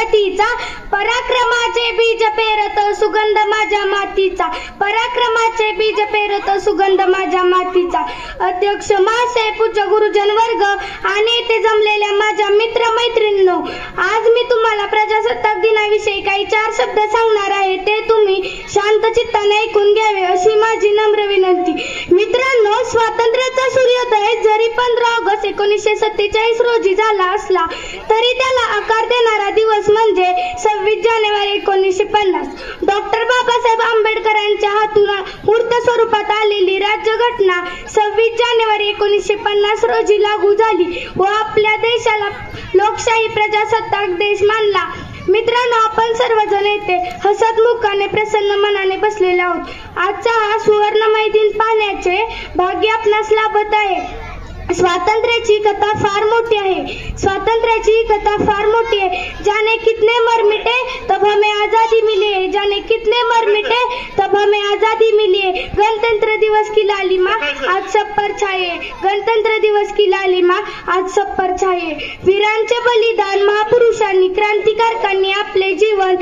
प्रगतीचा, पराक्रमाचे बीज पेरत सुगंध माझ्या मातीचा, पराक्रमाचे बीज पेरत सुगंध माझ्या मातीचा। अध्यक्ष महाशय, पूज्य गुरुजन वर्ग आणि ते जमलेल्या माझ्या मित्र मैत्रिणींनो, आज मी तुम्हाला प्रजासत्ताक दिनाविषयी काही 4 शब्द सांगणार आहे, ते तुम्ही शांत चित्ताने ऐकून घ्यावे अशी माझी नम्र विनंती। मित्रांनो, स्वातंत्र्याचा सूर्योदय जरी 15 ऑगस्ट 1947 रोजी झाला असला तरी त्याला आकार देणारा दिवस म्हणजे 26 जानेवारी 1950। डॉक्टर बाबासाहेब आंबेडकरांच्या हातून मूर्त स्वरूपात आलेली राज्यघटना 26 जानेवारी 1950 रोजी लागू झाली व आपल्या देशाला लोकशाही प्रजासत्ताक देश मानला। मित्रांनो, आपण सर्वजण येथे हसतमुखाने प्रसन्न मनाने बसलेले आहोत। आजचा हा सुवर्णमय दिन पाहण्याचे भाग्य आपणास लाभत आहे। स्वातंत्र्याची कथा फार मोठी आहे, स्वातंत्र्याची कथा फार मोठी है। जाने कितने मर मिटे तब हमें आजादी मिली है, जाने कितने मर मिटे तब हमें आजादी मिली है। गणतंत्र दिवस की लालिमा आज सब पर छाए, गणतंत्र दिवस की लालिमा आज सब पर छाए। वीरांचे बलिदान, महापुरुषांनी, क्रांतिकारकांनी आपले जीवन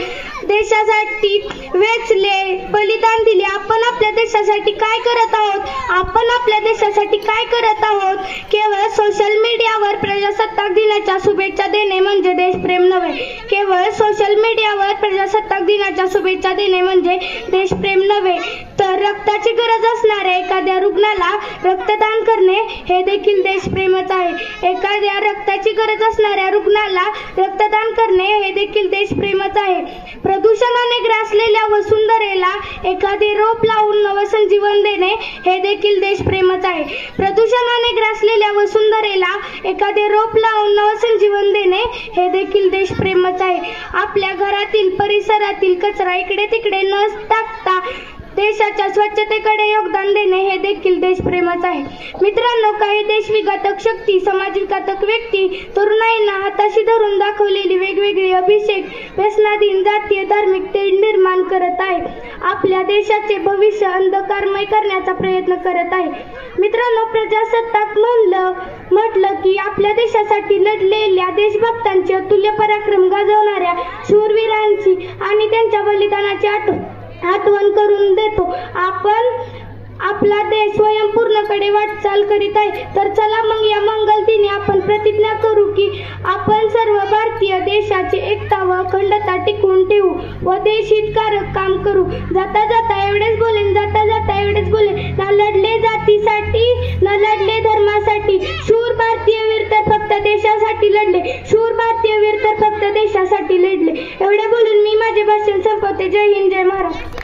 देशासाठी वेचले, बलिदान दिले। आपण आपल्या देशासाठी काय करत आहोत? आपण आपल्या देशासाठी काय करत आहोत? केवळ सोशल मीडियावर प्रजासत्ताक दिनाच्या शुभेच्छा देणे म्हणजे देशप्रेम नव्हे। केवळ सोशल मीडियावर प्रजासत्ताक दिनाच्या शुभेच्छा देणे म्हणजे देशप्रेम नव्हे, तर रक्ताची गरज असणाऱ्या एखाद्या रुग्णाला रक्तदान करणे हे देखील देशप्रेमच आहे। एखाद्या रक्ताची गरज असणाऱ्या रुग्णाला रक्तदान करणे हे देखील देशप्रेमच आहे। प्रदूषणाने ग्रासलेल्या वसुंधरेला एखादे रोप लावून नवसंजीवन देणे हे देखील देशप्रेमच आहे। प्रदूषणाने ग्रासलेल्या वसुंधरेला एखादे रोप लावून नवसंजीवन देणे हे देखील देशप्रेमच आहे। आपल्या घरातील, परिसरातील कचरा इकडे तिकडे न टाकता देशाच्या स्वच्छतेकडे योगदान देणे हे देखील देशप्रेमच आहे। मित्रांनो, काही देशविघातक शक्ती, समाजविघातक व्यक्ती तरुणाईंना हाताशी धरून दाखवलेली वेगवेगळी अभिषेक, व्यसनाधीन, जातीय, धार्मिक तेढ निर्माण करत आहे। आपल्या देशाचे भविष्य अंधकारमय करण्याचा प्रयत्न करत आहे। मित्रांनो, प्रजासत्ताक म्हटलं की आपल्या देशासाठी लढलेल्या देशभक्तांची, अतुल्य पराक्रम गाजवणाऱ्या शूरवीरांची आणि त्यांच्या बलिदानाची आठवण करून देतो। आपण आपला देश स्वयंपूर्णकडे वाटचाल करीत आहे, तर चला मग या मंगल दिनी आपण प्रतिज्ञा करू की आपण सर्व भारतीय देशाची एकता व अखंडता टिकवून ठेवू व देशहितकारक काम करू। जाता जाता एवढेच बोलेन, जाता जाता एवढेच बोलेन, ना लढले जातीसाठी न लढले धर्मासाठी, शूर भारतीय वीर तर फक्त देशासाठी लढले, शूर भारतीय वीर तर फक्त देशासाठी लढले। एवढे बोलून मी माझे भाषण संपवते। जय हिंद, जय महाराष्ट्र।